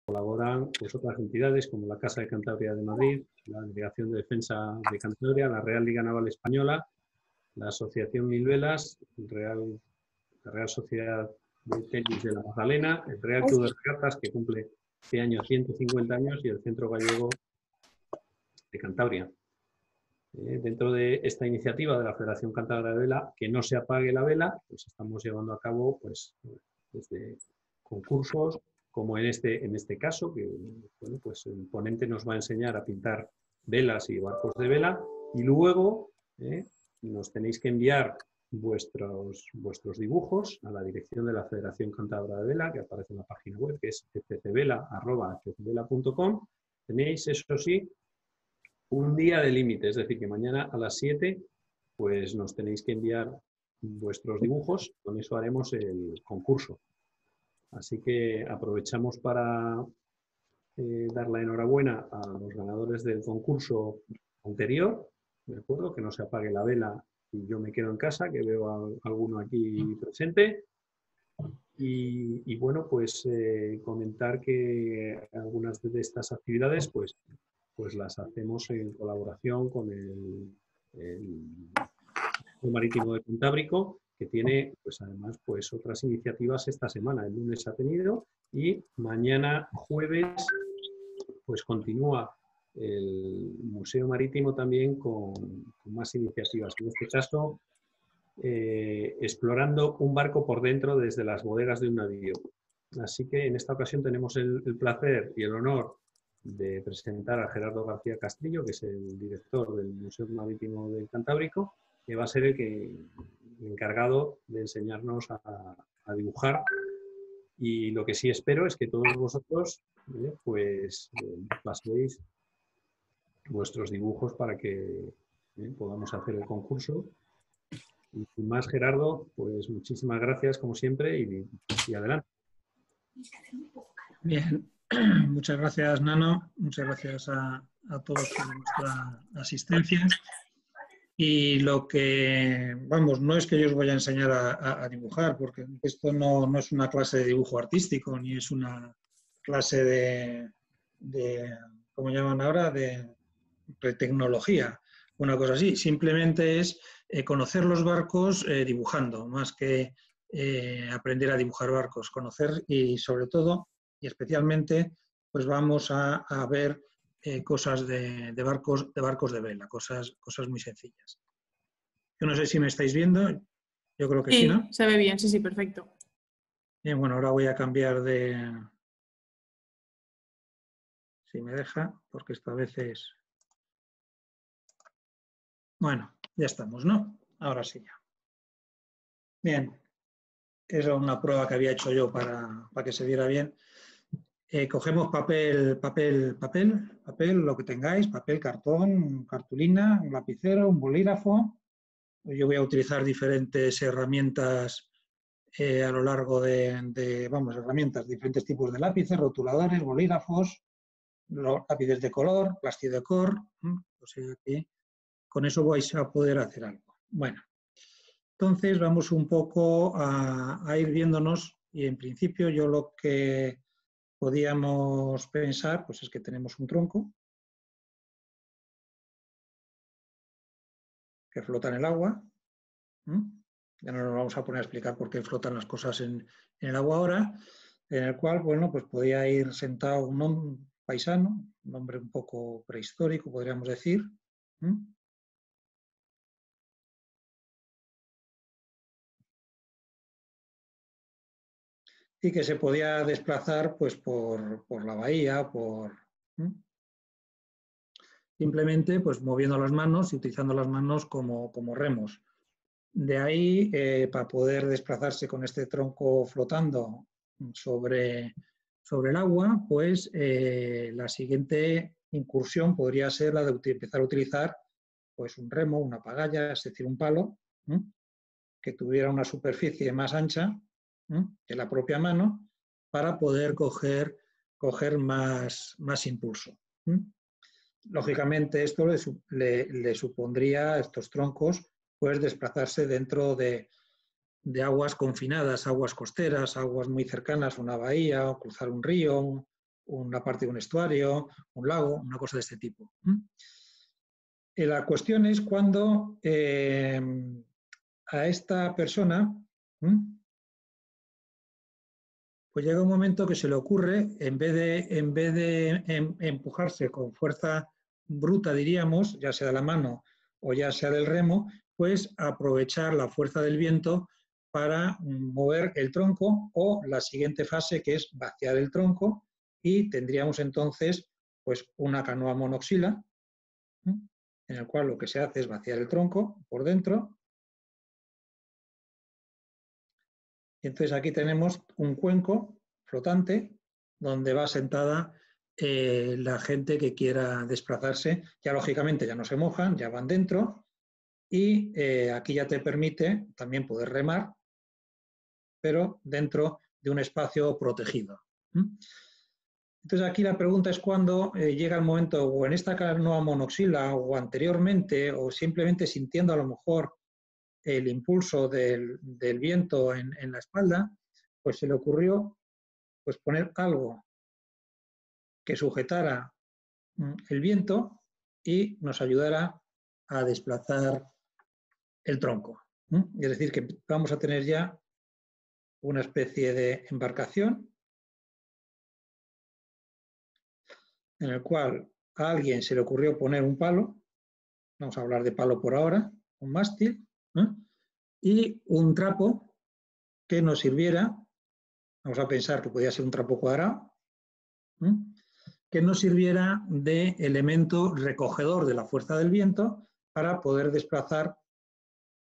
colaboran pues, otras entidades como la Casa de Cantabria de Madrid, la Delegación de Defensa de Cantabria, la Real Liga Naval Española, la Asociación Mil Velas, la Real Sociedad de Tenis de la Magdalena, el Real Club de Regatas, que cumple este año 150 años, y el Centro Gallego de Cantabria. Dentro de esta iniciativa de la Federación Cántabra de Vela, que no se apague la vela, pues estamos llevando a cabo pues, desde concursos, como en este caso, que bueno, pues el ponente nos va a enseñar a pintar velas y barcos de vela, y luego nos tenéis que enviar vuestros dibujos a la dirección de la Federación Cántabra de Vela, que aparece en la página web, que es fcvela@fcvela.com. Tenéis, eso sí, un día de límite, es decir, que mañana a las 7 pues nos tenéis que enviar vuestros dibujos, con eso haremos el concurso. Así que aprovechamos para dar la enhorabuena a los ganadores del concurso anterior, ¿de acuerdo? Que no se apague la vela y yo me quedo en casa, que veo a alguno aquí presente. Y bueno, pues comentar que algunas de estas actividades pues las hacemos en colaboración con el Marítimo de Cantábrico, que tiene pues además pues otras iniciativas esta semana. El lunes ha tenido y mañana jueves pues continúa el Museo Marítimo también con más iniciativas. En este caso, explorando un barco por dentro desde las bodegas de un navío. Así que en esta ocasión tenemos el placer y el honor de presentar a Gerardo García Castillo, que es el director del Museo Marítimo del Cantábrico, que va a ser el encargado de enseñarnos a dibujar. Y lo que sí espero es que todos vosotros pues paséis vuestros dibujos para que podamos hacer el concurso. Y sin más, Gerardo, pues muchísimas gracias como siempre y adelante. Bien, muchas gracias, Nano, muchas gracias a todos por vuestra asistencia. Y lo que, vamos, no es que yo os voy a enseñar a dibujar, porque esto no es una clase de dibujo artístico, ni es una clase de ¿cómo llaman ahora?, de tecnología, una cosa así. Simplemente es conocer los barcos dibujando, más que aprender a dibujar barcos, conocer y sobre todo y especialmente pues vamos a ver cosas de barcos de vela, cosas muy sencillas. Yo no sé si me estáis viendo, yo creo que sí, ¿no? Sí, se ve bien, sí, perfecto. Bien, bueno, ahora voy a cambiar de... Si me deja, porque esta vez es... Bueno, ya estamos, ¿no? Ahora sí ya. Bien, era una prueba que había hecho yo para que se viera bien. Cogemos papel, lo que tengáis, papel, cartón, cartulina, un lapicero, un bolígrafo. Yo voy a utilizar diferentes herramientas a lo largo herramientas, diferentes tipos de lápices, rotuladores, bolígrafos, lápices de color, plastidecor, o sea que con eso vais a poder hacer algo. Bueno, entonces vamos un poco a ir viéndonos y en principio yo lo que podíamos pensar pues es que tenemos un tronco que flota en el agua. Ya no nos vamos a poner a explicar por qué flotan las cosas en el agua ahora, en el cual, bueno, pues podía ir sentado un paisano, un hombre un poco prehistórico, podríamos decir. Y que se podía desplazar pues por la bahía, simplemente pues moviendo las manos y utilizando las manos como remos. De ahí, para poder desplazarse con este tronco flotando sobre el agua, pues la siguiente incursión podría ser la de empezar a utilizar pues un remo, una pagaya, es decir, un palo, que tuviera una superficie más ancha que la propia mano para poder coger más impulso. Lógicamente, esto le supondría a estos troncos pues desplazarse dentro de aguas confinadas, aguas costeras, aguas muy cercanas, una bahía, o cruzar un río, una parte de un estuario, un lago, una cosa de este tipo. La cuestión es cuando a esta persona pues llega un momento que se le ocurre, en vez de empujarse con fuerza bruta, diríamos, ya sea de la mano o ya sea del remo, pues aprovechar la fuerza del viento para mover el tronco, o la siguiente fase, que es vaciar el tronco, y tendríamos entonces pues una canoa monoxila, en el cual lo que se hace es vaciar el tronco por dentro. Y entonces aquí tenemos un cuenco flotante donde va sentada la gente que quiera desplazarse. Ya lógicamente ya no se mojan, ya van dentro, y aquí ya te permite también poder remar, pero dentro de un espacio protegido. Entonces aquí la pregunta es cuándo llega el momento, o en esta canoa monoxila o anteriormente, o simplemente sintiendo a lo mejor el impulso del viento en la espalda, pues se le ocurrió pues poner algo que sujetara el viento y nos ayudara a desplazar el tronco. Es decir, que vamos a tener ya una especie de embarcación en el cual a alguien se le ocurrió poner un palo, vamos a hablar de palo por ahora, un mástil, y un trapo que nos sirviera, vamos a pensar que podía ser un trapo cuadrado, que nos sirviera de elemento recogedor de la fuerza del viento para poder desplazar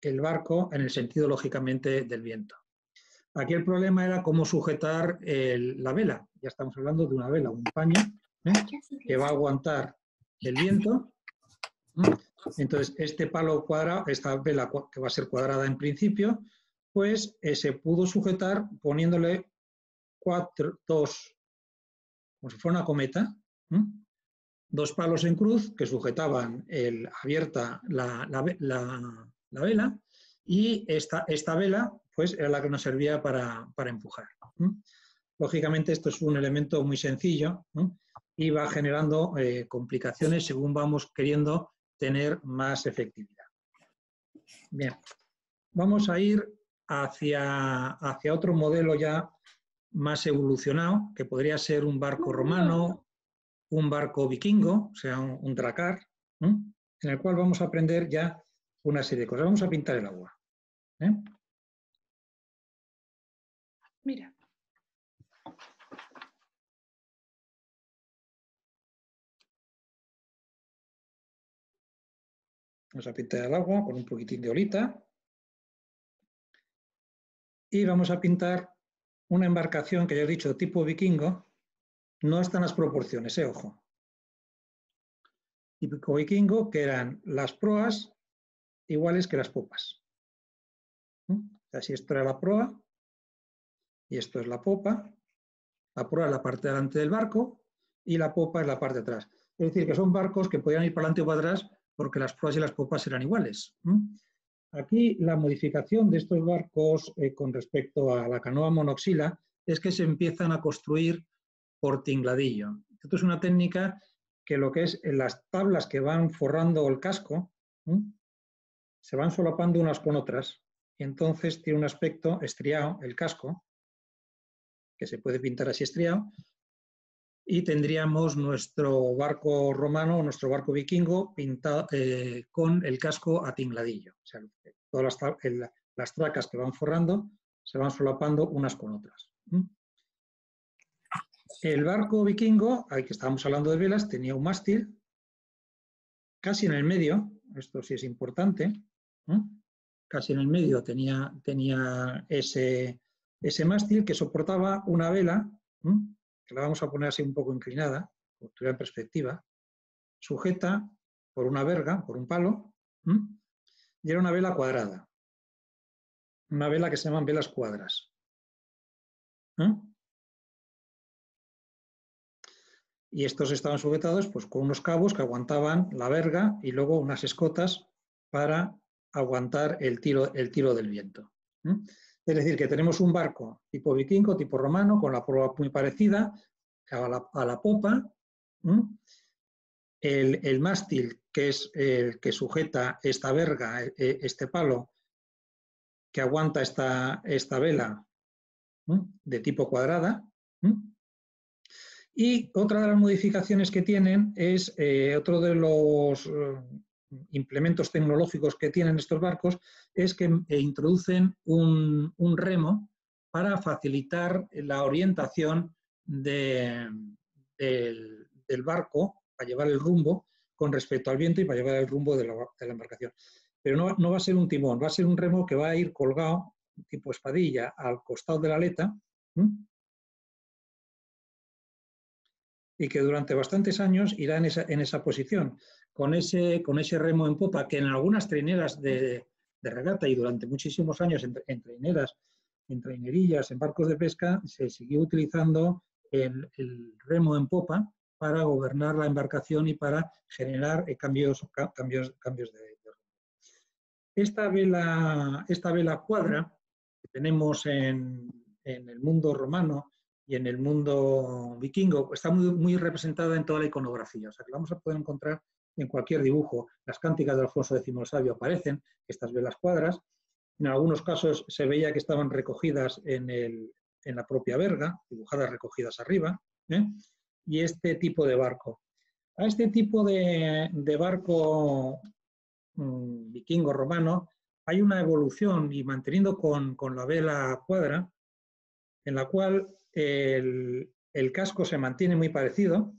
el barco en el sentido, lógicamente, del viento. Aquí el problema era cómo sujetar la vela. Ya estamos hablando de una vela, un paño, que va a aguantar el viento. Entonces, este palo cuadrado, esta vela que va a ser cuadrada en principio, pues se pudo sujetar poniéndole dos, como si fuera una cometa, dos palos en cruz que sujetaban abierta la vela, y esta vela pues era la que nos servía para empujar. Lógicamente esto es un elemento muy sencillo y va generando complicaciones según vamos queriendo tener más efectividad. Bien, vamos a ir hacia otro modelo ya más evolucionado, que podría ser un barco romano, un barco vikingo, o sea, un dracar, en el cual vamos a aprender ya una serie de cosas. Vamos a pintar el agua. Mira. Vamos a pintar el agua con un poquitín de olita. Y vamos a pintar una embarcación que ya he dicho tipo vikingo. No están las proporciones, ojo. Típico vikingo, que eran las proas iguales que las popas. O sea, si esto era la proa y esto es la popa, la proa es la parte de delante del barco y la popa es la parte de atrás. Es decir, que son barcos que podían ir para adelante o para atrás porque las proas y las popas eran iguales. Aquí la modificación de estos barcos con respecto a la canoa monoxila es que se empiezan a construir por tingladillo. Esto es una técnica que lo que es en las tablas que van forrando el casco se van solapando unas con otras, y entonces tiene un aspecto estriado el casco, que se puede pintar así estriado, y tendríamos nuestro barco romano, nuestro barco vikingo pintado con el casco a tingladillo. O sea, todas las tracas que van forrando se van solapando unas con otras. El barco vikingo, al que estábamos hablando de velas, tenía un mástil casi en el medio, esto sí es importante, casi en el medio tenía ese mástil que soportaba una vela, que la vamos a poner así un poco inclinada, como estuviera en perspectiva, sujeta por una verga, por un palo, y era una vela cuadrada, una vela que se llaman velas cuadras. Y estos estaban sujetados pues, con unos cabos que aguantaban la verga y luego unas escotas para aguantar el tiro del viento. Es decir, que tenemos un barco tipo vikingo, tipo romano, con la proa muy parecida, a la popa, el mástil, que es el que sujeta esta verga, este palo, que aguanta esta vela de tipo cuadrada. Y otra de las modificaciones que tienen es, otro de los implementos tecnológicos que tienen estos barcos, es que introducen un remo para facilitar la orientación del barco, para llevar el rumbo con respecto al viento y para llevar el rumbo de la embarcación. Pero no va a ser un timón, va a ser un remo que va a ir colgado, tipo espadilla, al costado de la aleta, y que durante bastantes años irá en esa posición, con ese remo en popa, que en algunas traineras de regata y durante muchísimos años en traineras, en trainerillas, en barcos de pesca, se siguió utilizando el remo en popa para gobernar la embarcación y para generar cambios de rumbo. Esta vela cuadra que tenemos en el mundo romano y en el mundo vikingo, está muy representada en toda la iconografía, o sea que la vamos a poder encontrar en cualquier dibujo. Las cánticas de Alfonso X el Sabio aparecen, estas velas cuadras. En algunos casos se veía que estaban recogidas en la propia verga, dibujadas recogidas arriba, y este tipo de barco. A este tipo de barco vikingo romano hay una evolución, y manteniendo con la vela cuadra, en la cual el casco se mantiene muy parecido.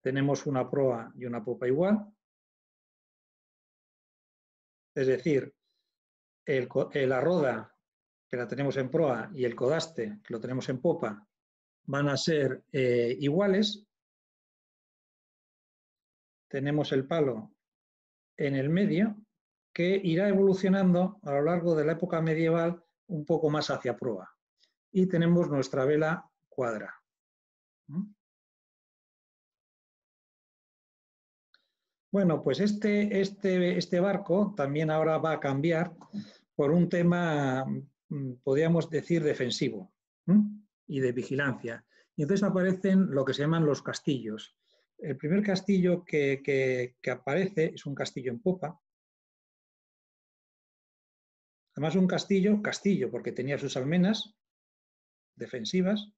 Tenemos una proa y una popa igual. Es decir, la roda, que la tenemos en proa, y el codaste, que lo tenemos en popa, van a ser iguales. Tenemos el palo en el medio, que irá evolucionando a lo largo de la época medieval un poco más hacia proa. Y tenemos nuestra vela cuadra. Bueno, pues este barco también ahora va a cambiar por un tema, podríamos decir, defensivo y de vigilancia. Y entonces aparecen lo que se llaman los castillos. El primer castillo que aparece es un castillo en popa. Además, un castillo, porque tenía sus almenas defensivas.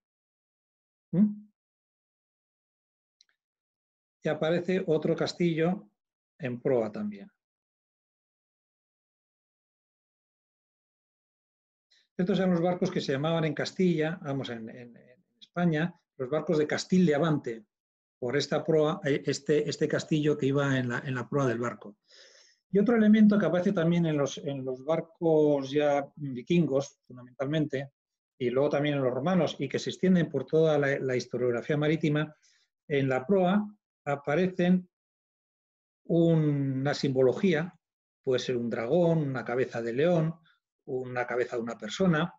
Y aparece otro castillo en proa también. Estos eran los barcos que se llamaban en Castilla, vamos, en España, los barcos de Castil de Avante, por esta proa, este castillo que iba en la proa del barco. Y otro elemento que aparece también en los barcos ya vikingos, fundamentalmente, y luego también en los romanos, y que se extienden por toda la historiografía marítima, en la proa aparecen una simbología, puede ser un dragón, una cabeza de león, una cabeza de una persona,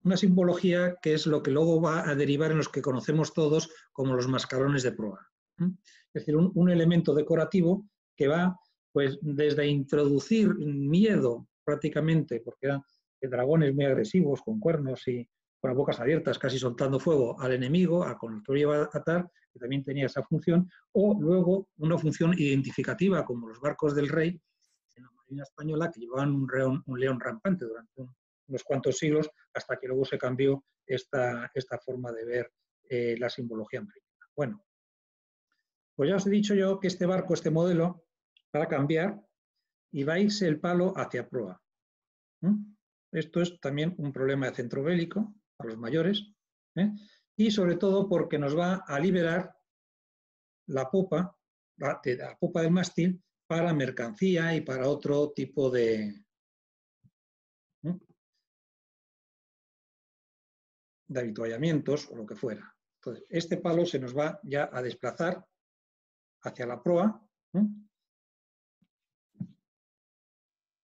una simbología que es lo que luego va a derivar en los que conocemos todos como los mascarones de proa. Es decir, un elemento decorativo que va pues desde introducir miedo prácticamente, porque eran dragones muy agresivos, con cuernos y con las bocas abiertas, casi soltando fuego al enemigo, con el que lo iba a atar, que también tenía esa función, o luego una función identificativa, como los barcos del rey en la Marina española, que llevaban un león rampante durante unos cuantos siglos, hasta que luego se cambió esta forma de ver la simbología marítima. Bueno, pues ya os he dicho yo que este barco, este modelo, va a cambiar y va a irse el palo hacia proa. Esto es también un problema de centro bélico para los mayores, y sobre todo porque nos va a liberar la popa del mástil para mercancía y para otro tipo de avituallamientos o lo que fuera. Entonces, este palo se nos va ya a desplazar hacia la proa.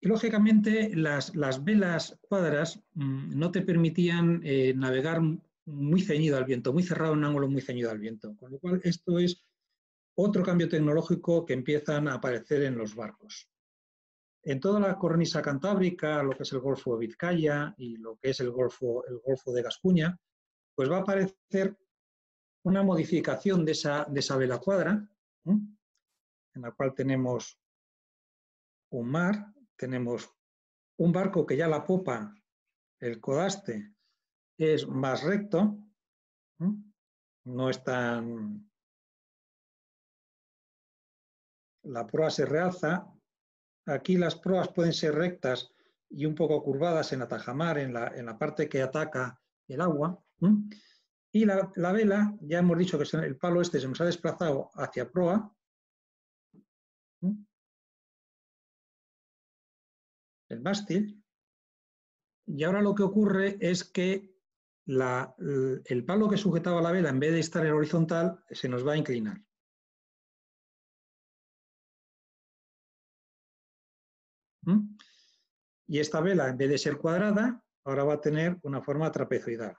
Y lógicamente las velas cuadras no te permitían navegar muy ceñido al viento, muy cerrado en un ángulo muy ceñido al viento. Con lo cual esto es otro cambio tecnológico que empiezan a aparecer en los barcos. En toda la cornisa cantábrica, lo que es el Golfo de Vizcaya y lo que es el Golfo de Gascuña, pues va a aparecer una modificación de esa vela cuadra, en la cual tenemos un mar, tenemos un barco que ya la popa, el codaste, es más recto, no es tan... La proa se realza. Aquí las proas pueden ser rectas y un poco curvadas en la tajamar, en la parte que ataca el agua. Y la vela, ya hemos dicho que el palo este se nos ha desplazado hacia proa. El mástil. Y ahora lo que ocurre es que el palo que sujetaba la vela, en vez de estar en horizontal, se nos va a inclinar. Y esta vela, en vez de ser cuadrada, ahora va a tener una forma trapezoidal.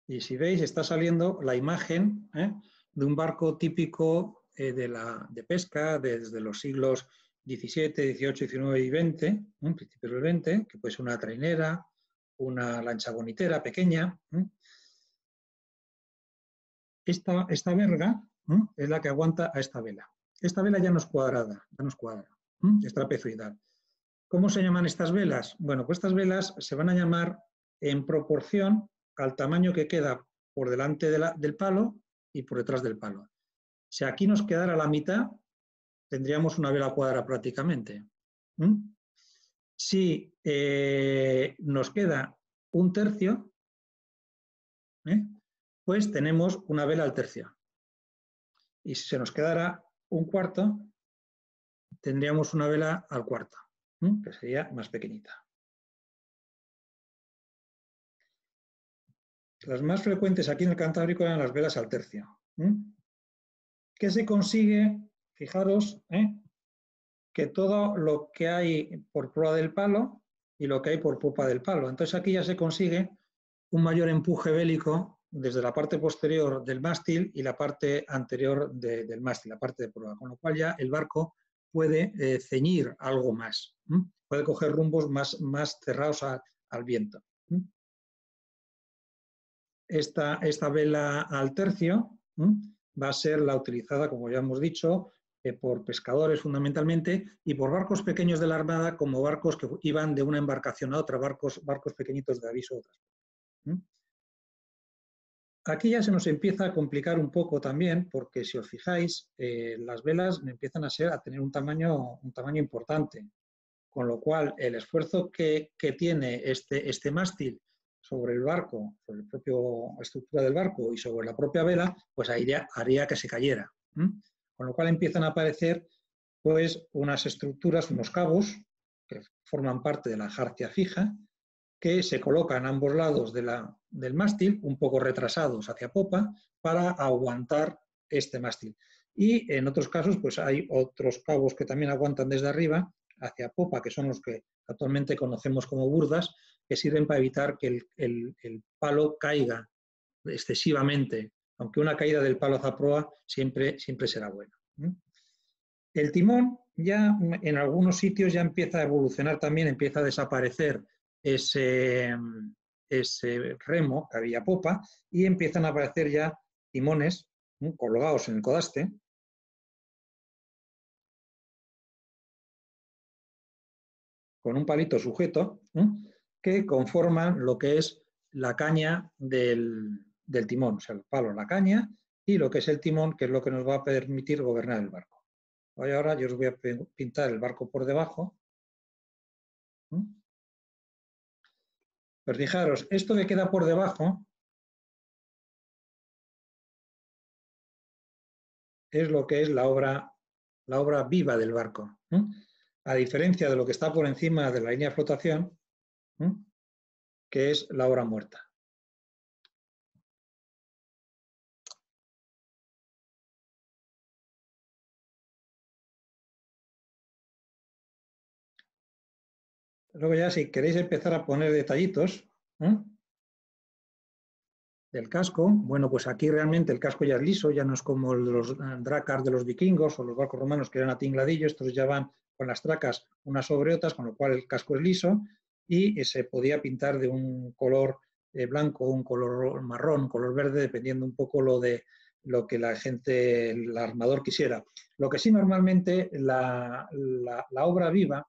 Y si veis, está saliendo la imagen de un barco típico de pesca desde los siglos XVII, XVIII, XIX y XX, principios del XX, que puede ser una trainera, una lancha bonitera pequeña. Esta verga es la que aguanta a esta vela. Esta vela ya no es cuadrada, ya no es cuadra, es trapezoidal. ¿Cómo se llaman estas velas? Bueno, pues estas velas se van a llamar en proporción al tamaño que queda por delante del palo y por detrás del palo. Si aquí nos quedara la mitad, tendríamos una vela cuadra prácticamente. Si nos queda un tercio, pues tenemos una vela al tercio. Y si se nos quedara un cuarto, tendríamos una vela al cuarto, que sería más pequeñita. Las más frecuentes aquí en el Cantábrico eran las velas al tercio. ¿Qué se consigue? Fijaros que todo lo que hay por proa del palo y lo que hay por popa del palo. Entonces aquí ya se consigue un mayor empuje bélico desde la parte posterior del mástil y la parte anterior del mástil, la parte de proa, con lo cual ya el barco puede ceñir algo más, puede coger rumbos más cerrados al viento. Esta vela al tercio va a ser la utilizada, como ya hemos dicho, por pescadores fundamentalmente y por barcos pequeños de la Armada, como barcos que iban de una embarcación a otra, barcos pequeñitos de aviso. Aquí ya se nos empieza a complicar un poco también, porque si os fijáis, las velas empiezan a tener un tamaño importante, con lo cual el esfuerzo que tiene este mástil sobre el barco, sobre la propia estructura del barco y sobre la propia vela, pues haría que se cayera. Con lo cual empiezan a aparecer pues unas estructuras, unos cabos que forman parte de la jarcia fija, que se colocan a ambos lados del mástil, un poco retrasados hacia popa, para aguantar este mástil. Y en otros casos pues hay otros cabos que también aguantan desde arriba hacia popa, que son los que actualmente conocemos como burdas, que sirven para evitar que el palo caiga excesivamente, aunque una caída del palo hacia proa siempre será buena. El timón ya en algunos sitios ya empieza a evolucionar también, empieza a desaparecer ese remo que había popa y empiezan a aparecer ya timones colgados en el codaste, con un palito sujeto, que conforman lo que es la caña del timón, o sea, el palo, la caña, y lo que es el timón, que es lo que nos va a permitir gobernar el barco. Ahora yo os voy a pintar el barco por debajo. Pues fijaros, esto que queda por debajo es lo que es la obra viva del barco. A diferencia de lo que está por encima de la línea de flotación, que es la obra muerta. Luego ya si queréis empezar a poner detallitos del casco, bueno, pues aquí realmente el casco ya es liso, ya no es como los drácars de los vikingos o los barcos romanos que eran a tingladillo, estos ya van con las tracas unas sobre otras, con lo cual el casco es liso y se podía pintar de un color blanco, un color marrón, un color verde, dependiendo un poco lo que la gente, el armador quisiera. Lo que sí normalmente la obra viva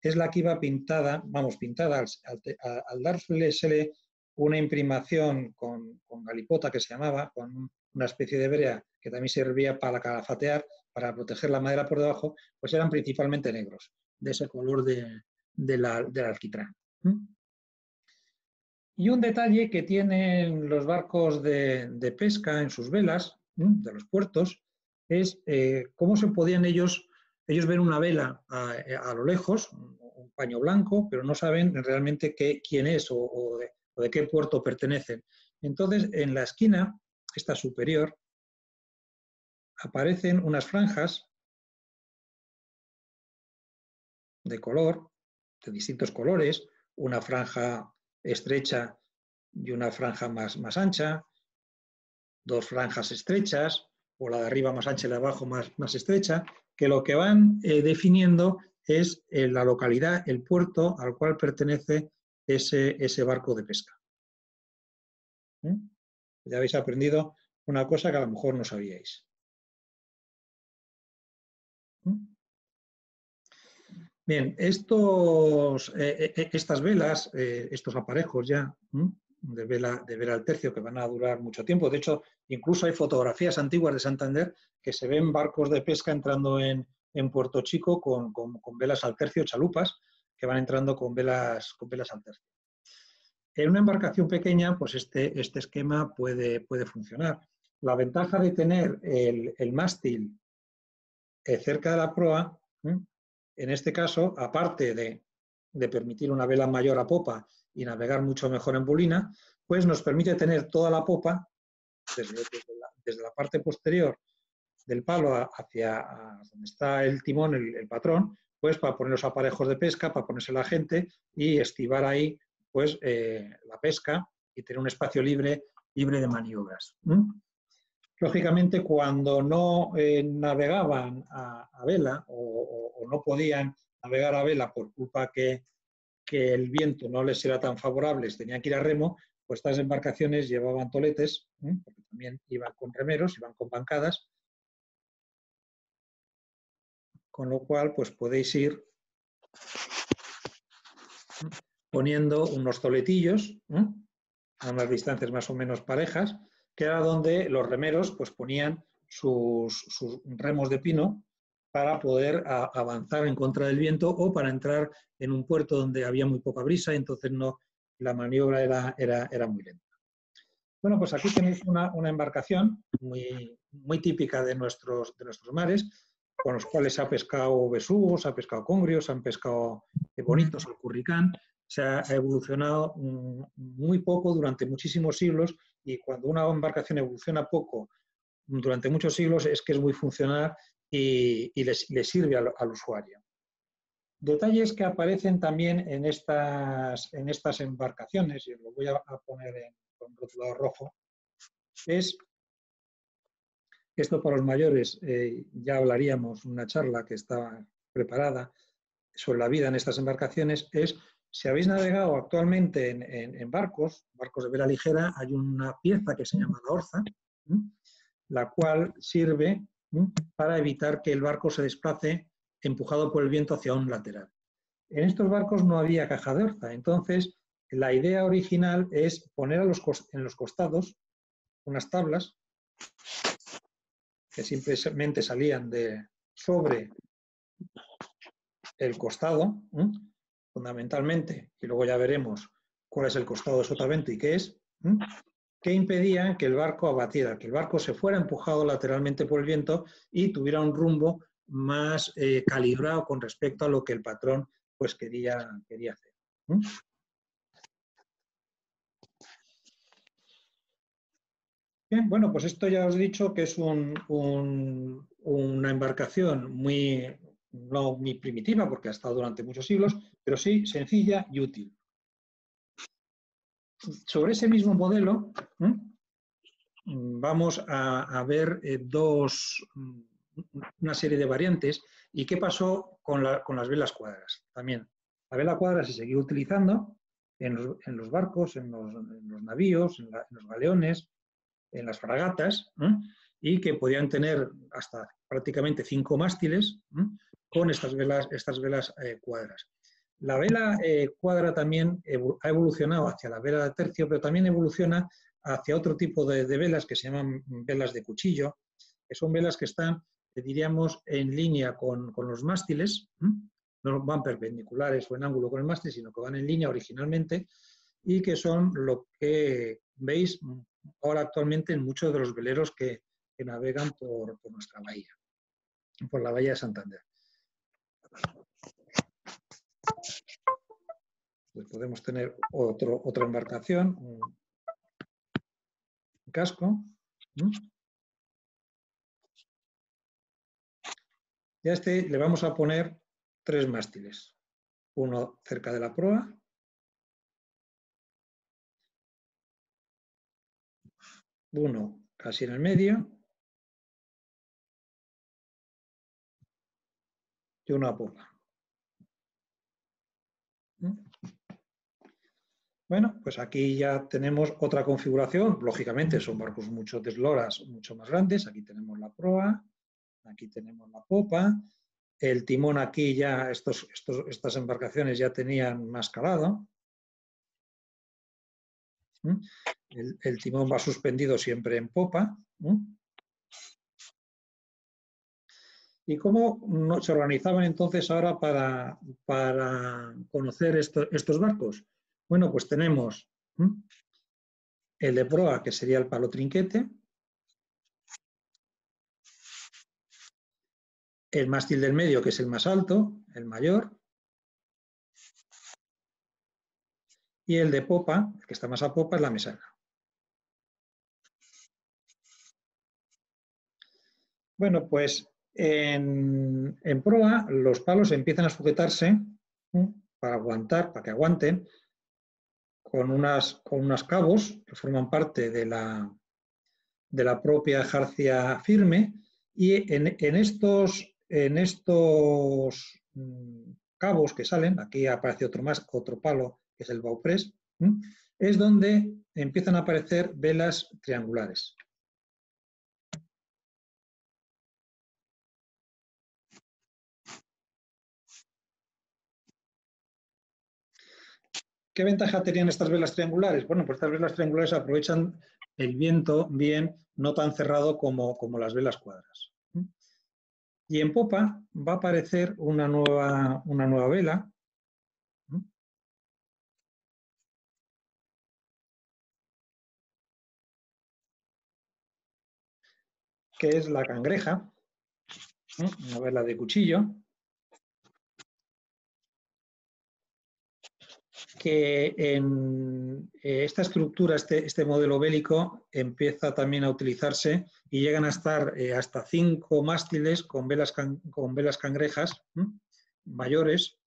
es la que iba pintada, vamos, pintada al dársele una imprimación con galipota que se llamaba, con una especie de brea que también servía para calafatear, para proteger la madera por debajo, pues eran principalmente negros, de ese color del alquitrán. Y un detalle que tienen los barcos de pesca en sus velas, de los puertos, es cómo se podían ellos ven una vela a lo lejos, un paño blanco, pero no saben realmente quién es o de qué puerto pertenecen. Entonces, en la esquina, esta superior, aparecen unas franjas de color, de distintos colores, una franja estrecha y una franja más ancha, dos franjas estrechas, o la de arriba más ancha y la de abajo más estrecha, que lo que van definiendo es la localidad, el puerto al cual pertenece ese barco de pesca. Ya habéis aprendido una cosa que a lo mejor no sabíais. Bien, estas velas, estos aparejos ya de vela al tercio que van a durar mucho tiempo. De hecho, incluso hay fotografías antiguas de Santander que se ven barcos de pesca entrando en Puerto Chico con velas al tercio, chalupas, que van entrando con velas al tercio. En una embarcación pequeña, pues este esquema puede funcionar. La ventaja de tener el mástil cerca de la proa, en este caso, aparte de permitir una vela mayor a popa y navegar mucho mejor en bolina, pues nos permite tener toda la popa desde la parte posterior del palo hacia donde está el timón, el patrón, pues para poner los aparejos de pesca, para ponerse la gente y estivar ahí pues la pesca y tener un espacio libre de maniobras. Lógicamente, cuando no navegaban a vela o no podían navegar a vela por culpa que el viento no les era tan favorable, tenían que ir a remo, pues estas embarcaciones llevaban toletes, porque también iban con remeros, iban con bancadas, con lo cual pues podéis ir poniendo unos toletillos a unas distancias más o menos parejas, que era donde los remeros pues ponían sus remos de pino para poder avanzar en contra del viento o para entrar en un puerto donde había muy poca brisa, entonces la maniobra era muy lenta. Bueno, pues aquí tenéis una embarcación muy típica de nuestros mares, con los cuales se ha pescado besugos, se ha pescado congrios, se han pescado bonitos, el curricán. Se ha evolucionado muy poco durante muchísimos siglos, y cuando una embarcación evoluciona poco durante muchos siglos es que es muy funcional y le sirve al usuario. Detalles que aparecen también en estas embarcaciones, y lo voy a poner con rotulado rojo, es esto para los mayores. Ya hablaríamos una charla que estaba preparada sobre la vida en estas embarcaciones. Si habéis navegado actualmente en barcos de vela ligera, hay una pieza que se llama la orza, la cual sirve para evitar que el barco se desplace empujado por el viento hacia un lateral. En estos barcos no había caja de orza, entonces la idea original es poner en los costados unas tablas que simplemente salían sobre el costado, fundamentalmente, y luego ya veremos cuál es el costado de sotavento y qué es, que impedían que el barco abatiera, que el barco se fuera empujado lateralmente por el viento y tuviera un rumbo más calibrado con respecto a lo que el patrón pues quería hacer. Bien, bueno, pues esto ya os he dicho que es una embarcación no muy primitiva, porque ha estado durante muchos siglos, pero sí sencilla y útil. Sobre ese mismo modelo vamos a ver dos una serie de variantes. ¿Y qué pasó con las velas cuadras? También la vela cuadra se siguió utilizando en los barcos, en los navíos, en los galeones, en las fragatas, y que podían tener hasta prácticamente 5 mástiles con estas velas cuadras. La vela cuadra también ha evolucionado hacia la vela de tercio, pero también evoluciona hacia otro tipo de velas que se llaman velas de cuchillo, que son velas que están, diríamos, en línea con los mástiles, no van perpendiculares o en ángulo con el mástil, sino que van en línea originalmente, y que son lo que veis ahora actualmente en muchos de los veleros que navegan por nuestra bahía, por la bahía de Santander. Pues podemos tener otra embarcación, un casco. Y a este le vamos a poner 3 mástiles. Uno cerca de la proa, uno casi en el medio y uno a popa. Bueno, pues aquí ya tenemos otra configuración. Lógicamente son barcos mucho de esloras, mucho más grandes. Aquí tenemos la proa, aquí tenemos la popa. El timón aquí ya, estas embarcaciones ya tenían más calado. El timón va suspendido siempre en popa. ¿Y cómo se organizaban entonces ahora para conocer estos barcos? Bueno, pues tenemos el de proa, que sería el palo trinquete, el mástil del medio, que es el más alto, el mayor, y el de popa, el que está más a popa, es la mesana. Bueno, pues en proa los palos empiezan a sujetarse para aguantar, para que aguanten, con unos cabos que forman parte de la propia jarcia firme, y en estos cabos que salen, aquí aparece otro palo, que es el bauprés, es donde empiezan a aparecer velas triangulares. ¿Qué ventaja tenían estas velas triangulares? Bueno, pues estas velas triangulares aprovechan el viento bien, no tan cerrado como las velas cuadras. Y en popa va a aparecer una nueva vela, que es la cangreja, una vela de cuchillo, que en esta estructura, este modelo bélico, empieza también a utilizarse y llegan a estar hasta 5 mástiles con velas cangrejas mayores,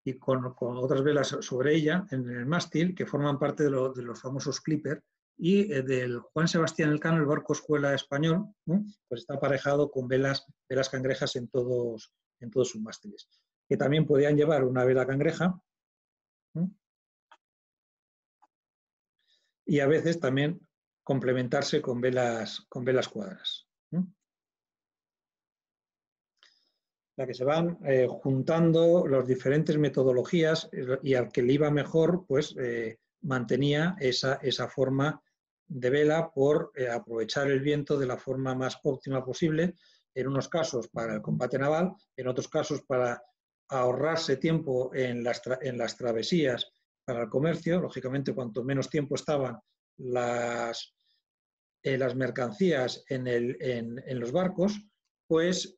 y con otras velas sobre ella en el mástil, que forman parte de los famosos clipper, y del Juan Sebastián Elcano, el barco escuela español, pues está aparejado con velas cangrejas en todos sus mástiles, que también podían llevar una vela cangreja, y a veces también complementarse con velas cuadras. La que se van juntando las diferentes metodologías, y al que le iba mejor, pues mantenía esa forma de vela por aprovechar el viento de la forma más óptima posible, en unos casos para el combate naval, en otros casos para ahorrarse tiempo en las travesías para el comercio. Lógicamente, cuanto menos tiempo estaban las mercancías en los barcos, pues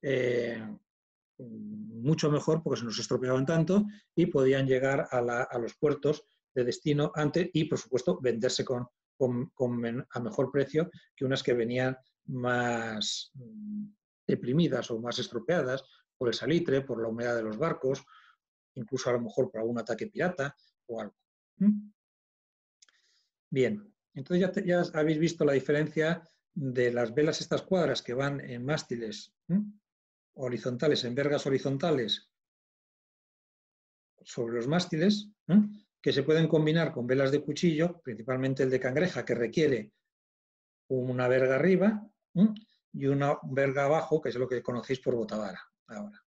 mucho mejor, porque se nos estropeaban tanto y podían llegar a los puertos de destino antes, y por supuesto venderse a mejor precio que unas que venían más deprimidas o más estropeadas por el salitre, por la humedad de los barcos, incluso a lo mejor por algún ataque pirata o algo. Bien, entonces ya habéis visto la diferencia de las velas estas cuadras que van en mástiles horizontales, en vergas horizontales sobre los mástiles, que se pueden combinar con velas de cuchillo, principalmente el de cangreja, que requiere una verga arriba y una verga abajo, que es lo que conocéis por botavara ahora.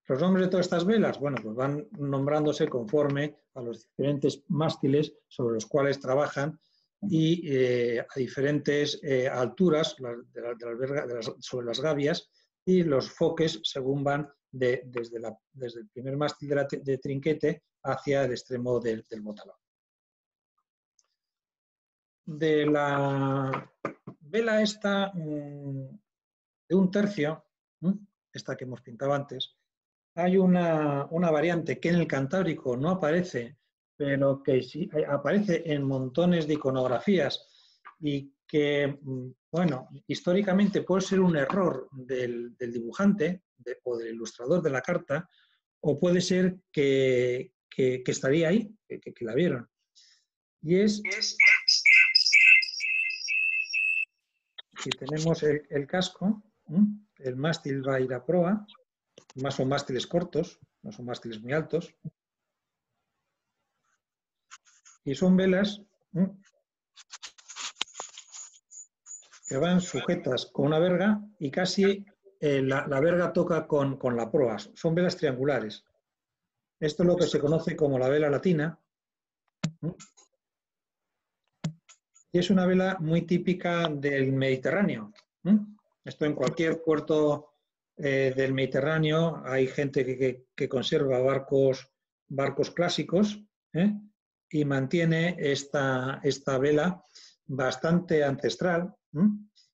Los nombres de todas estas velas, bueno, pues van nombrándose conforme a los diferentes mástiles sobre los cuales trabajan y a diferentes alturas sobre las gavias, y los foques según van desde el primer mástil de trinquete hacia el extremo del botalón. De la vela esta de 1/3, esta que hemos pintado antes, hay una variante que en el Cantábrico no aparece, pero que sí aparece en montones de iconografías y que, bueno, históricamente puede ser un error del dibujante o del ilustrador de la carta, o puede ser que estaría ahí, que la vieron. Y es, si tenemos el casco, el mástil va a ir a proa, más son mástiles cortos, no son mástiles muy altos, y son velas que van sujetas con una verga y casi la verga toca con la proa. Son velas triangulares. Esto es lo que se conoce como la vela latina. Y es una vela muy típica del Mediterráneo. Esto en cualquier puerto del Mediterráneo hay gente que conserva barcos clásicos y mantiene esta vela bastante ancestral,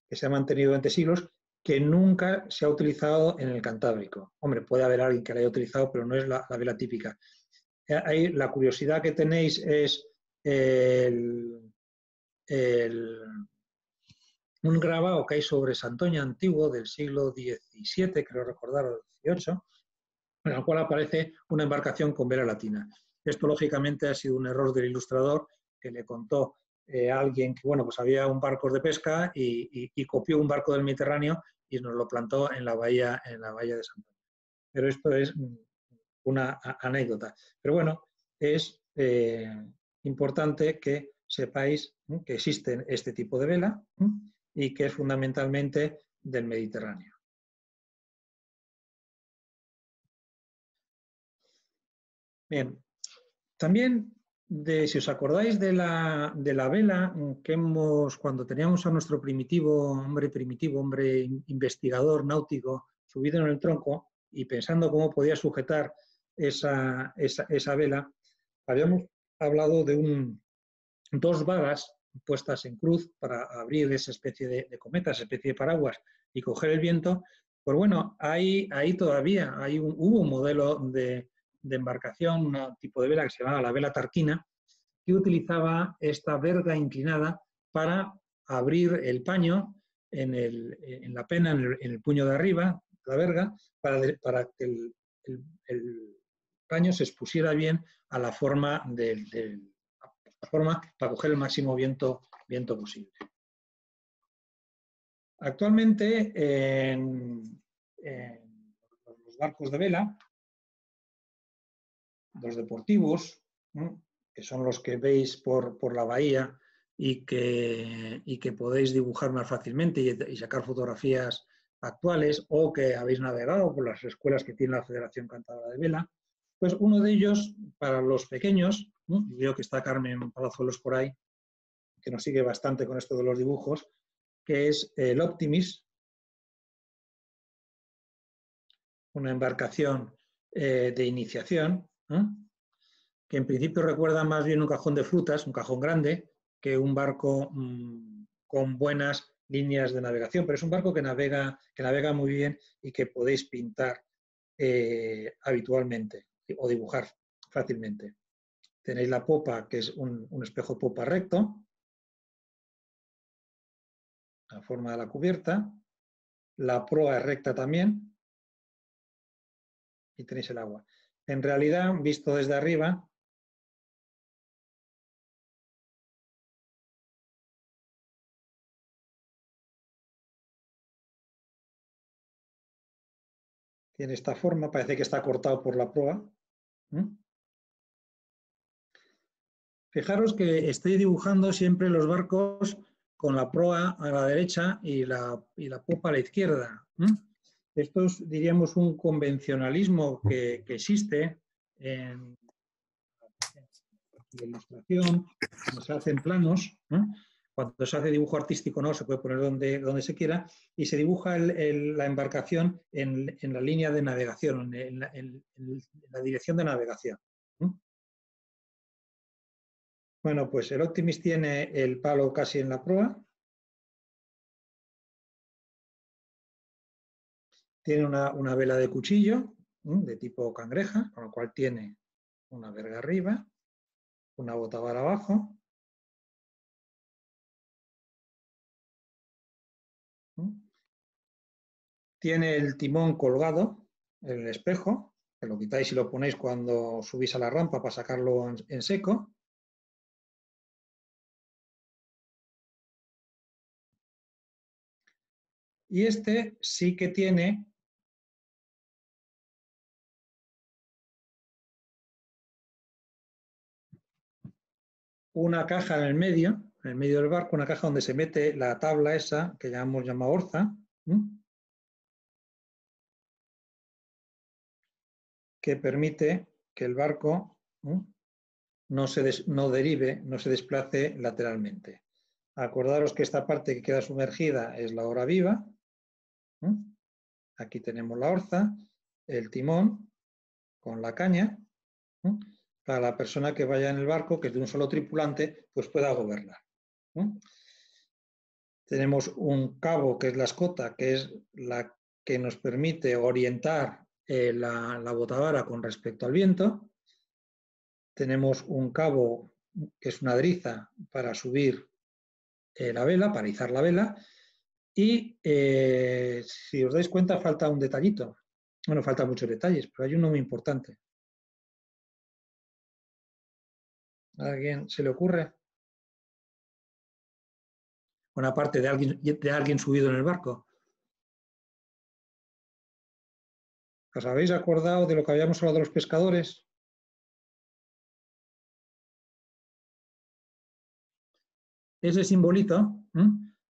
que se ha mantenido durante siglos, que nunca se ha utilizado en el Cantábrico. Hombre, puede haber alguien que la haya utilizado, pero no es la vela típica. Ahí, la curiosidad que tenéis es un grabado que hay sobre Santoña antiguo del siglo XVII, creo recordar, o XVIII, en el cual aparece una embarcación con vela latina. Esto, lógicamente, ha sido un error del ilustrador, que le contó a alguien que, bueno, pues había un barco de pesca y copió un barco del Mediterráneo y nos lo plantó en la bahía de Santoña. Pero esto es una anécdota. Pero bueno, es importante que sepáis que existe este tipo de vela y que es fundamentalmente del Mediterráneo. Bien, también, si os acordáis de la vela que cuando teníamos a nuestro hombre investigador náutico, subido en el tronco y pensando cómo podía sujetar esa vela, habíamos hablado de dos varas puestas en cruz para abrir esa especie de cometa, esa especie de paraguas y coger el viento. Pues bueno, ahí todavía hubo un modelo de embarcación, un tipo de vela que se llamaba la vela tarquina, que utilizaba esta verga inclinada para abrir el paño en la pena, en el puño de arriba, la verga, para que el paño se expusiera bien a la forma para coger el máximo viento posible. Actualmente, en los barcos de vela, los deportivos, que son los que veis por la bahía y que podéis dibujar más fácilmente y sacar fotografías actuales, o que habéis navegado por las escuelas que tiene la Federación Cántabra de Vela, pues uno de ellos, para los pequeños, veo que está Carmen Palazuelos por ahí, que nos sigue bastante con esto de los dibujos, que es el Optimis, una embarcación de iniciación, que en principio recuerda más bien un cajón de frutas, un cajón grande, que un barco con buenas líneas de navegación, pero es un barco que navega muy bien y que podéis pintar habitualmente o dibujar fácilmente. Tenéis la popa, que es un espejo popa recto, la forma de la cubierta, la proa es recta también y tenéis el agua. En realidad, visto desde arriba, Tiene esta forma, parece que está cortado por la proa. Fijaros que estoy dibujando siempre los barcos con la proa a la derecha y la popa a la izquierda. Esto es, diríamos, un convencionalismo que existe en la ilustración, cuando se hacen planos, cuando se hace dibujo artístico no, se puede poner donde se quiera, y se dibuja la embarcación en la línea de navegación, en la dirección de navegación. Bueno, pues el Optimist tiene el palo casi en la proa. Tiene una vela de cuchillo, de tipo cangreja, con lo cual tiene una verga arriba, una botavara abajo. Tiene el timón colgado en el espejo, que lo quitáis y lo ponéis cuando subís a la rampa para sacarlo en seco. Y este sí que tiene una caja en el medio del barco, una caja donde se mete la tabla esa que llamamos orza, que permite que el barco no derive, no se desplace lateralmente. Acordaros que esta parte que queda sumergida es la hora viva. Aquí tenemos la orza, el timón con la caña, para la persona que vaya en el barco, que es de un solo tripulante, pues pueda gobernar. Tenemos un cabo, que es la escota, que es la que nos permite orientar la botavara con respecto al viento. Tenemos un cabo, que es una driza, para subir la vela, para izar la vela. Y si os dais cuenta, falta un detallito. Bueno, faltan muchos detalles, pero hay uno muy importante. ¿A alguien se le ocurre? Una parte de alguien subido en el barco. ¿Os habéis acordado de lo que habíamos hablado de los pescadores? Ese simbolito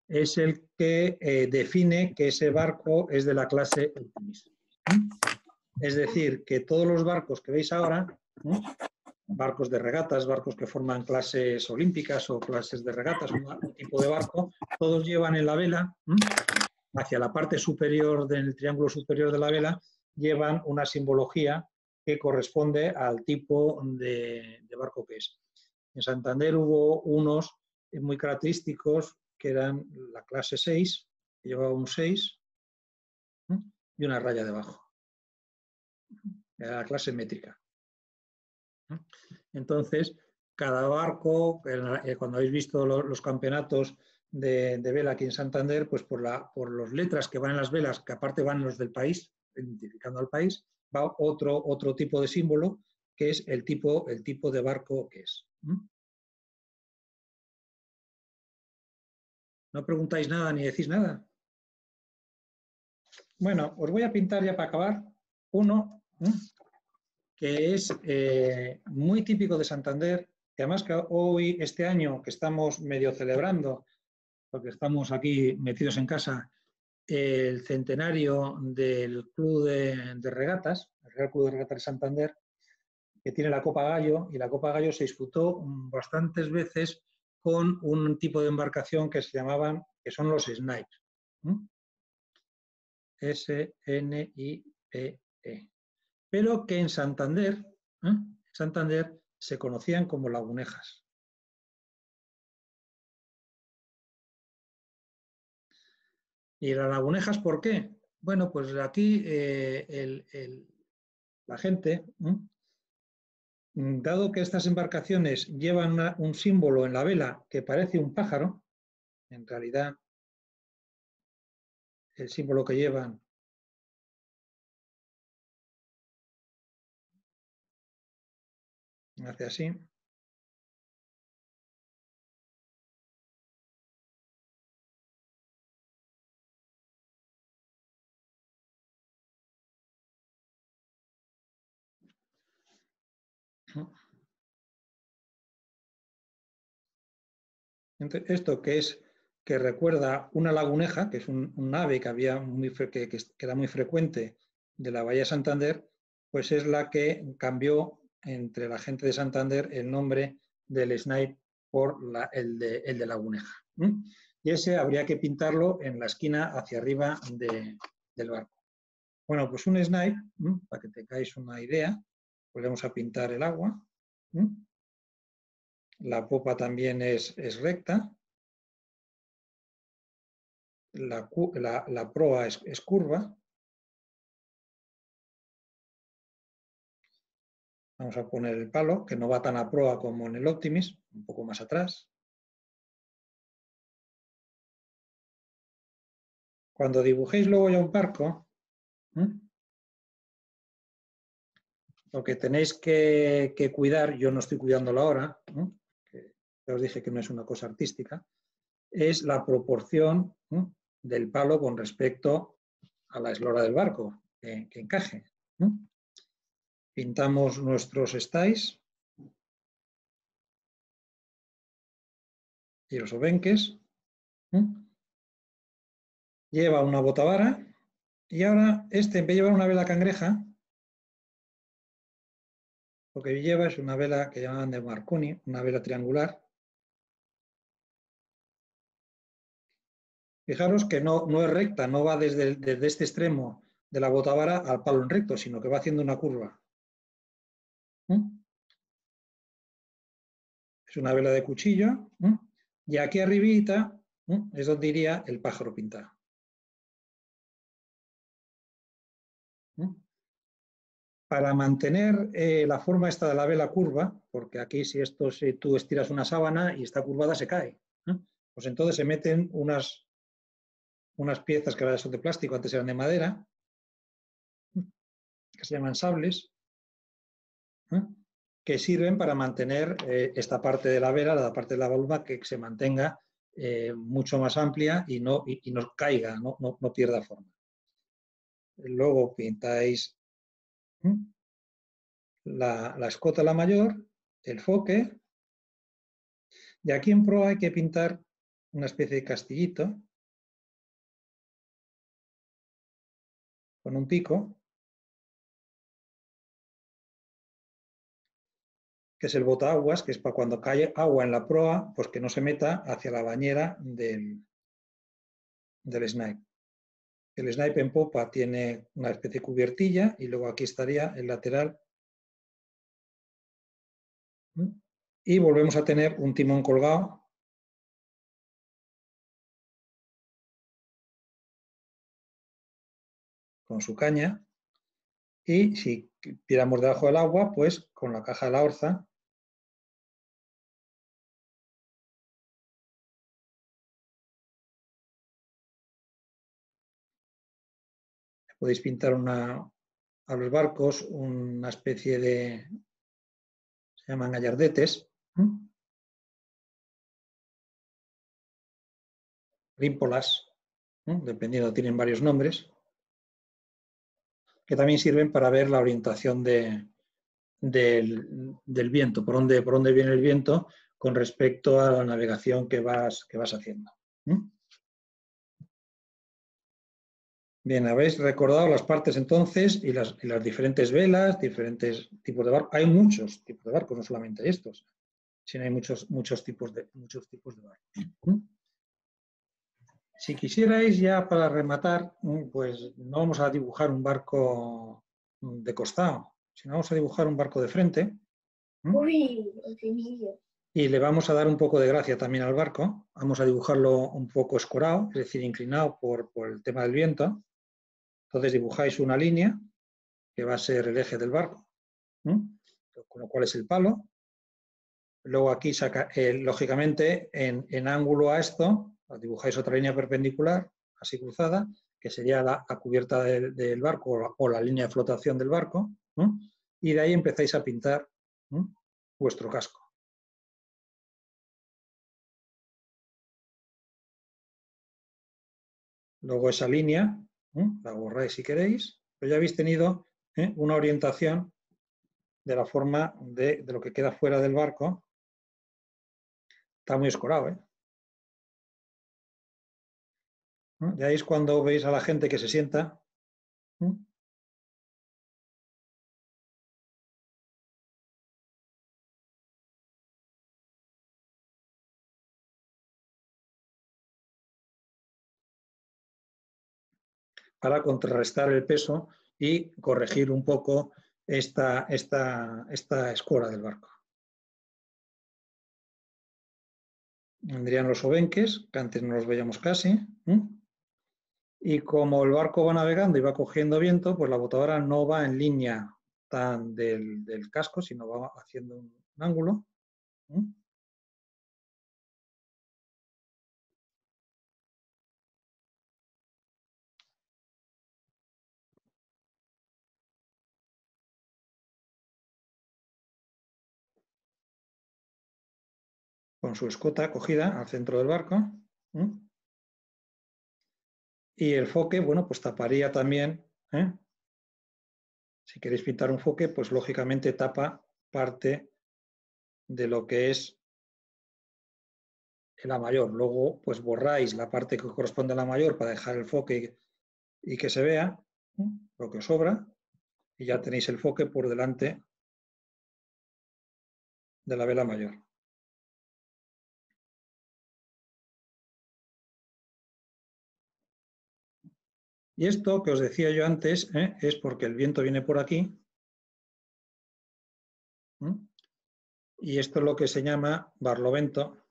es el que define que ese barco es de la clase Optimist. Es decir, que todos los barcos que veis ahora, barcos de regatas, barcos que forman clases olímpicas o clases de regatas, un tipo de barco, todos llevan en la vela, hacia la parte superior del triángulo superior de la vela, llevan una simbología que corresponde al tipo de barco que es. En Santander hubo unos muy característicos que eran la clase 6, que llevaba un 6 y una raya debajo. Era la clase métrica. Entonces, cada barco, cuando habéis visto los campeonatos de vela aquí en Santander, pues por las letras que van en las velas, que aparte van los del país, identificando al país, va otro tipo de símbolo, que es el tipo de barco que es. ¿No preguntáis nada ni decís nada? Bueno, os voy a pintar ya para acabar uno que es muy típico de Santander, que además que hoy, este año, que estamos medio celebrando, porque estamos aquí metidos en casa, el centenario del Club de Regatas, el Real Club de Regatas de Santander, que tiene la Copa Gallo, y la Copa Gallo se disputó bastantes veces con un tipo de embarcación que se llamaban, que son los Snipes. S-N-I-P-E. Pero que en Santander se conocían como lagunejas. ¿Y las lagunejas por qué? Bueno, pues aquí la gente, dado que estas embarcaciones llevan un símbolo en la vela que parece un pájaro, en realidad el símbolo que llevan hace así. Entonces, esto que recuerda una laguneja, que es un ave que era muy frecuente de la Bahía de Santander, pues es la que cambió entre la gente de Santander el nombre del snipe por el de laguneja. Y ese habría que pintarlo en la esquina hacia arriba del barco. Bueno, pues un snipe, para que tengáis una idea, volvemos a pintar el agua. La popa también es recta. La proa es curva. Vamos a poner el palo, que no va tan a proa como en el Optimis, un poco más atrás. Cuando dibujéis luego ya un barco, lo que tenéis que cuidar, yo no estoy cuidándolo ahora, que ya os dije que no es una cosa artística, es la proporción del palo con respecto a la eslora del barco, que encaje. Pintamos nuestros estáis y los obenques. Lleva una botavara y ahora en vez de llevar una vela cangreja, lo que lleva es una vela que llaman de Marconi, una vela triangular. Fijaros que no es recta, no va desde este extremo de la botavara al palo en recto, sino que va haciendo una curva. Es una vela de cuchillo. Y aquí arribita es donde iría el pájaro pintado. Para mantener la forma esta de la vela curva, porque aquí si tú estiras una sábana y está curvada se cae, pues entonces se meten unas piezas que ahora son de plástico, antes eran de madera, que se llaman sables, que sirven para mantener esta parte de la vela, la parte de la valva, que se mantenga mucho más amplia y no caiga, no pierda forma. Luego pintáis la escota, la mayor, el foque, y aquí en proa hay que pintar una especie de castillito con un pico, que es el botaaguas, que es para cuando cae agua en la proa, pues que no se meta hacia la bañera del snipe. El snipe en popa tiene una especie de cubiertilla y luego aquí estaría el lateral. Y volvemos a tener un timón colgado con su caña. Y si tiramos debajo del agua, pues con la caja de la orza podéis pintar a los barcos una especie de, se llaman gallardetes, rímpolas, dependiendo, tienen varios nombres, que también sirven para ver la orientación del viento, por dónde viene el viento con respecto a la navegación que vas haciendo. Bien, habéis recordado las partes entonces y las diferentes velas, diferentes tipos de barcos. Hay muchos tipos de barcos, no solamente estos, sino hay muchos tipos de barcos. Si quisierais ya para rematar, pues no vamos a dibujar un barco de costado, sino vamos a dibujar un barco de frente. Y le vamos a dar un poco de gracia también al barco. Vamos a dibujarlo un poco escorado, es decir, inclinado por el tema del viento. Entonces dibujáis una línea que va a ser el eje del barco, con lo cual es el palo. Luego aquí, lógicamente, en ángulo a esto, dibujáis otra línea perpendicular, así cruzada, que sería la cubierta del barco o la línea de flotación del barco, y de ahí empezáis a pintar vuestro casco. Luego esa línea, la borráis si queréis, pero ya habéis tenido una orientación de la forma de lo que queda fuera del barco. Está muy escorado, ¿eh? ¿No? Ya es cuando veis a la gente que se sienta. ¿No? Para contrarrestar el peso y corregir un poco esta escora del barco. Vendrían los obenques, que antes no los veíamos casi. Y como el barco va navegando y va cogiendo viento, pues la botadora no va en línea tan del casco, sino va haciendo un ángulo. Con su escota cogida al centro del barco. Y el foque, bueno, pues taparía también. Si queréis pintar un foque, pues lógicamente tapa parte de lo que es la mayor. Luego, pues borráis la parte que corresponde a la mayor para dejar el foque y que se vea lo que os sobra. Y ya tenéis el foque por delante de la vela mayor. Y esto que os decía yo antes es porque el viento viene por aquí. Y esto es lo que se llama barlovento.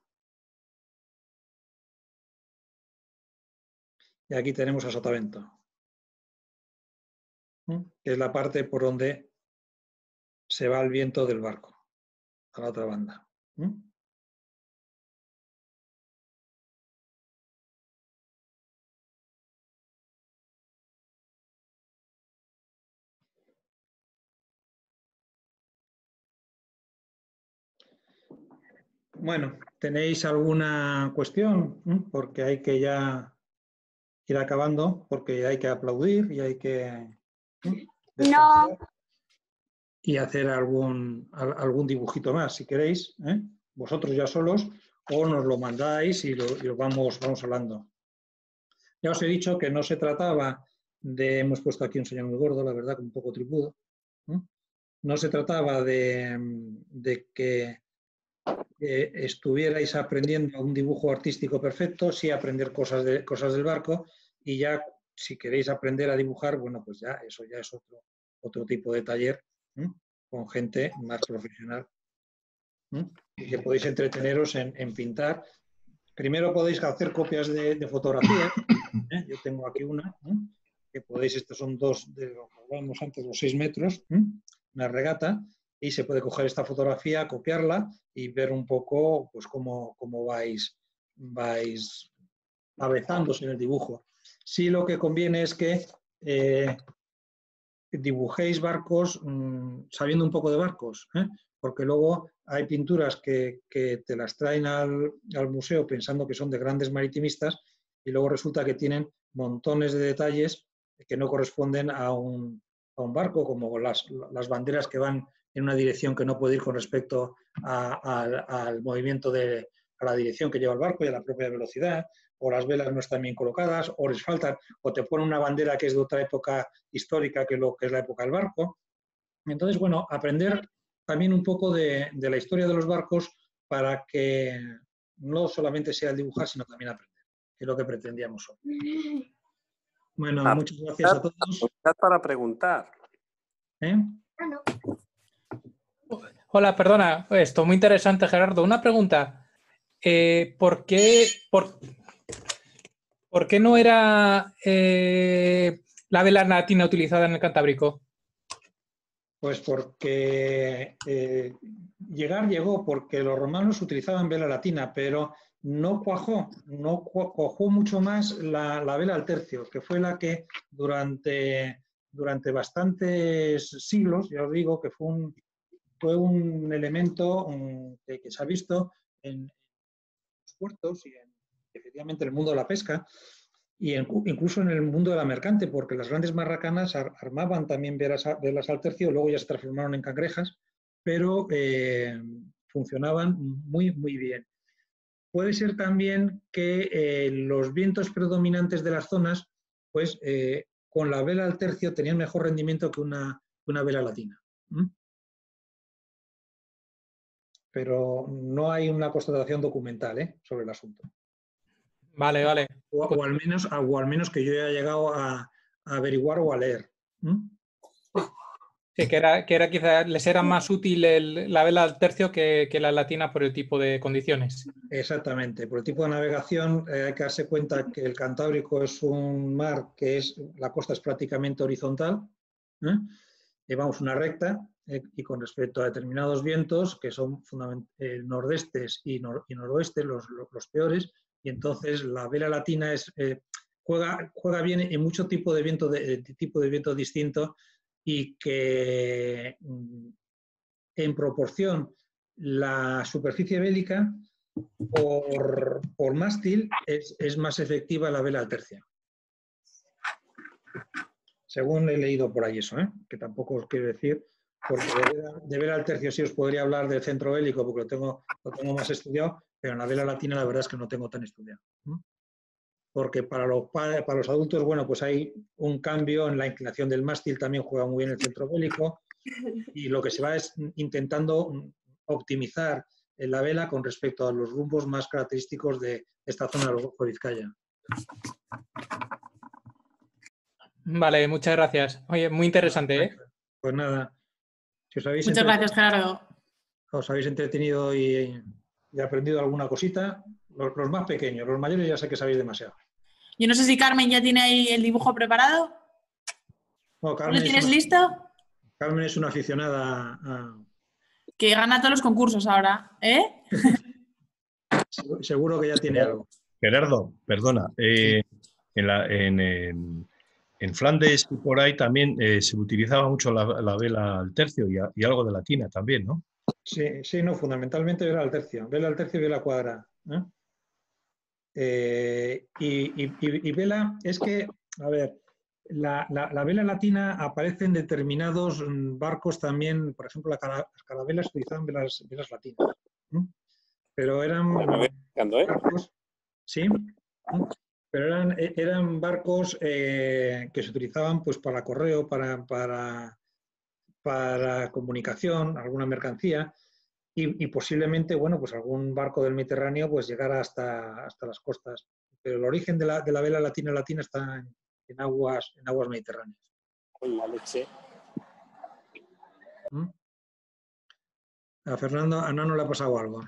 Y aquí tenemos a sotavento, que es la parte por donde se va el viento del barco, a la otra banda. Bueno, ¿tenéis alguna cuestión? Porque hay que ya ir acabando, porque hay que aplaudir y hay que No. Y hacer algún dibujito más, si queréis, vosotros ya solos, o nos lo mandáis y lo vamos hablando. Ya os he dicho que no se trataba de, hemos puesto aquí un señor muy gordo, la verdad, un poco tripudo, no se trataba de que estuvierais aprendiendo un dibujo artístico perfecto, sí aprender cosas del barco, y ya si queréis aprender a dibujar, bueno, pues ya eso ya es otro tipo de taller con gente más profesional y que podéis entreteneros en pintar. Primero podéis hacer copias de fotografías. Yo tengo aquí una que podéis, estos son dos de lo que hablábamos antes, los 6 metros, una regata, y se puede coger esta fotografía, copiarla y ver un poco pues cómo vais avezándose en el dibujo. Sí, lo que conviene es que dibujéis barcos sabiendo un poco de barcos, porque luego hay pinturas que te las traen al museo pensando que son de grandes maritimistas y luego resulta que tienen montones de detalles que no corresponden a un barco, como las banderas que van en una dirección que no puede ir con respecto al movimiento a la dirección que lleva el barco y a la propia velocidad, o las velas no están bien colocadas, o les faltan, o te ponen una bandera que es de otra época histórica que es la época del barco. Entonces, bueno, aprender también un poco de la historia de los barcos para que no solamente sea el dibujar, sino también aprender, que es lo que pretendíamos hoy. Bueno, muchas gracias a todos. Para preguntar. Hola, perdona, esto muy interesante, Gerardo. Una pregunta. ¿Por qué no era la vela latina utilizada en el Cantábrico? Pues porque llegó porque los romanos utilizaban vela latina, pero no cuajó mucho más la vela al tercio, que fue la que durante bastantes siglos, ya os digo, que fue un elemento que se ha visto en los puertos y efectivamente en el mundo de la pesca, y incluso en el mundo de la mercante, porque las grandes marracanas armaban también velas al tercio, luego ya se transformaron en cangrejas, pero funcionaban muy, muy bien. Puede ser también que los vientos predominantes de las zonas, pues con la vela al tercio tenían mejor rendimiento que una vela latina. Pero no hay una constatación documental sobre el asunto. Vale, vale. O al menos que yo haya llegado a averiguar o a leer. Sí, que era quizá les era más útil la vela al tercio que la latina por el tipo de condiciones. Exactamente. Por el tipo de navegación hay que darse cuenta que el Cantábrico es un mar que la costa es prácticamente horizontal. Llevamos una recta y con respecto a determinados vientos, que son nordestes y noroestes los peores, y entonces la vela latina juega bien en mucho tipo de viento distinto, y que en proporción la superficie bélica por mástil es más efectiva la vela al tercio. Según he leído por ahí eso, que tampoco os quiero decir, porque de vela al tercio sí os podría hablar del centro bélico, porque lo tengo más estudiado, pero en la vela latina la verdad es que no tengo tan estudiado. Porque para los adultos, bueno, pues hay un cambio en la inclinación del mástil, también juega muy bien el centro bélico, y lo que se va es intentando optimizar la vela con respecto a los rumbos más característicos de esta zona del Golfo de Vizcaya. Vale, muchas gracias. Oye, muy interesante, ¿eh? Pues nada, si os habéis Muchas gracias, Gerardo. os habéis entretenido y aprendido alguna cosita, los más pequeños, los mayores ya sé que sabéis demasiado. Yo no sé si Carmen ya tiene ahí el dibujo preparado. Bueno, ¿Lo tienes listo? Carmen es una aficionada Que gana todos los concursos ahora, ¿eh? Seguro que ya tiene algo. Gerardo, perdona. Sí. En Flandes y por ahí también se utilizaba mucho la vela al tercio y algo de latina también, ¿no? Sí, no, fundamentalmente vela al tercio y vela cuadrada. Y vela, es que, a ver, la vela latina aparece en determinados barcos también, por ejemplo, las carabelas utilizaban velas latinas. Pero eran barcos, ¿sí? Pero eran barcos que se utilizaban pues para correo, para comunicación, alguna mercancía, y posiblemente, bueno, pues algún barco del Mediterráneo pues llegara hasta las costas. Pero el origen de la vela latina está en aguas mediterráneas. La leche. A Fernando, a Nano le ha pasado algo.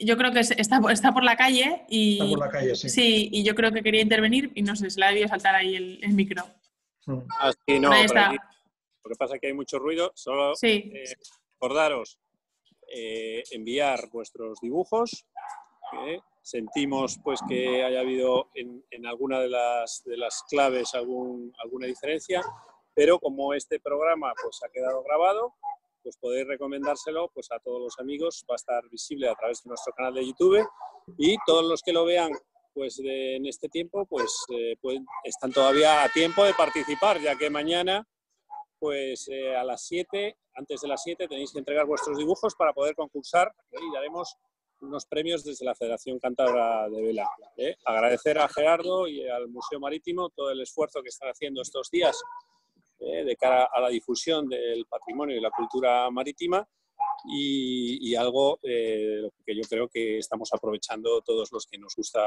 Yo creo que está por la calle y... Está por la calle, sí. Sí, y yo creo que quería intervenir y no sé, se le ha debido saltar ahí el micro. Sí, no, Ahí por está. aquí. Lo que pasa es que hay mucho ruido. Solo Sí. recordaros enviar vuestros dibujos. Sentimos pues que haya habido en alguna de las claves alguna diferencia, pero como este programa pues ha quedado grabado, pues podéis recomendárselo pues a todos los amigos. Va a estar visible a través de nuestro canal de YouTube, y todos los que lo vean pues en este tiempo pues están todavía a tiempo de participar, ya que mañana pues a las 7, antes de las 7, tenéis que entregar vuestros dibujos para poder concursar, y daremos unos premios desde la Federación Cántabra de Vela. Agradecer a Gerardo y al Museo Marítimo todo el esfuerzo que están haciendo estos días de cara a la difusión del patrimonio y la cultura marítima, y algo que yo creo que estamos aprovechando todos los que nos gusta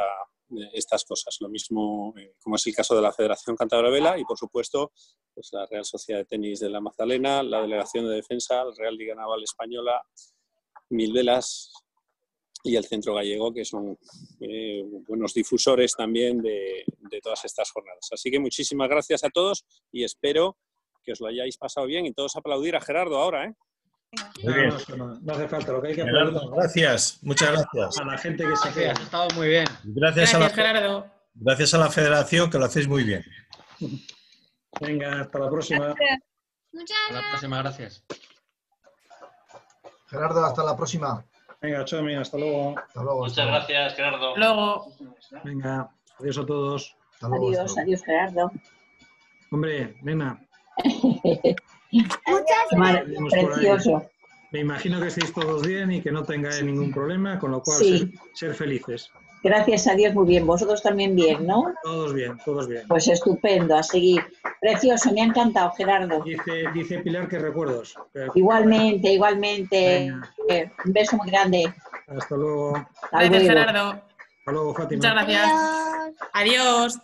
estas cosas. Lo mismo como es el caso de la Federación Cántabra de Vela y, por supuesto, pues la Real Sociedad de Tenis de la Magdalena, la Delegación de Defensa, la Real Liga Naval Española, Mil Velas y el Centro Gallego, que son buenos difusores también de todas estas jornadas. Así que muchísimas gracias a todos y espero que os lo hayáis pasado bien, y todos aplaudir a Gerardo ahora, ¿eh? Muy bien. No hace falta, lo que hay que aplaudir. Gerardo, gracias, muchas gracias. A la gente que se queda. Has estado muy bien. Gracias Gerardo. gracias a la Federación, que lo hacéis muy bien. Venga, hasta la próxima. Hasta la próxima, gracias. Gerardo, hasta la próxima. Venga, Chomi, hasta luego. Hasta luego. Muchas gracias, Gerardo. Luego. Venga, adiós a todos. Hasta luego. Adiós, adiós, Gerardo. Hombre, nena. Precioso. Me imagino que estéis todos bien y que no tengáis ningún problema, con lo cual Sí. ser felices. Gracias a Dios, muy bien. Vosotros también bien, ¿no? Todos bien, todos bien. Pues estupendo, a seguir. Precioso, me ha encantado, Gerardo. Dice Pilar que recuerdos. Igualmente, igualmente. Un beso muy grande. Hasta luego. Hasta Gracias, luego. Gerardo. Hasta luego, Fátima. Muchas gracias. Adiós.